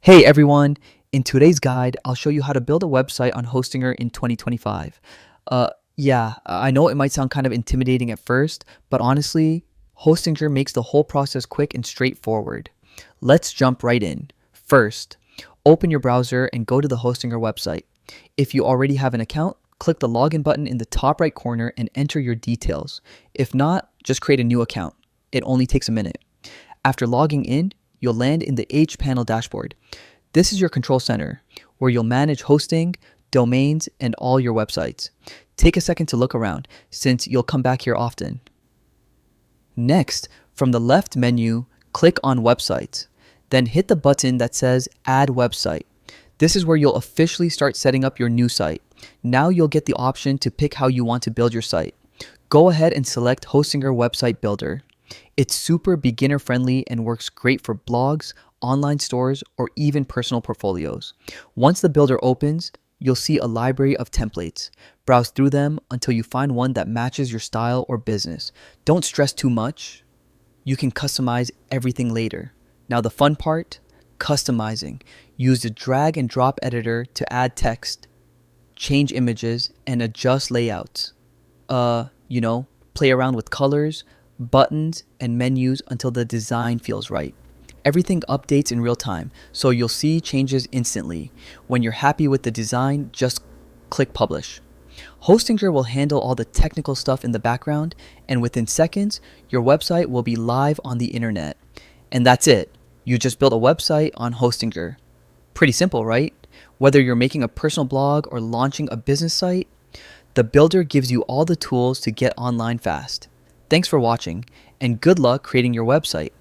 Hey everyone! In today's guide, I'll show you how to build a website on Hostinger in 2025. Yeah, I know it might sound kind of intimidating at first, but honestly, Hostinger makes the whole process quick and straightforward. Let's jump right in. First, open your browser and go to the Hostinger website. If you already have an account, click the login button in the top right corner and enter your details. If not, just create a new account. It only takes a minute. After logging in, you'll land in the hPanel dashboard. This is your control center, where you'll manage hosting, domains, and all your websites. Take a second to look around, since you'll come back here often. Next, from the left menu, click on Websites. Then hit the button that says Add Website. This is where you'll officially start setting up your new site. Now you'll get the option to pick how you want to build your site. Go ahead and select Hostinger Website Builder. It's super beginner friendly and works great for blogs, online stores, or even personal portfolios. Once the builder opens, you'll see a library of templates. Browse through them until you find one that matches your style or business. Don't stress too much. You can customize everything later. Now the fun part, customizing. Use the drag and drop editor to add text, change images, and adjust layouts. Play around with colors, buttons, and menus until the design feels right. Everything updates in real time, so you'll see changes instantly. When you're happy with the design, just click publish. Hostinger will handle all the technical stuff in the background, and within seconds, your website will be live on the internet. And that's it. You just built a website on Hostinger. Pretty simple, right? Whether you're making a personal blog or launching a business site, the builder gives you all the tools to get online fast. Thanks for watching, and good luck creating your website.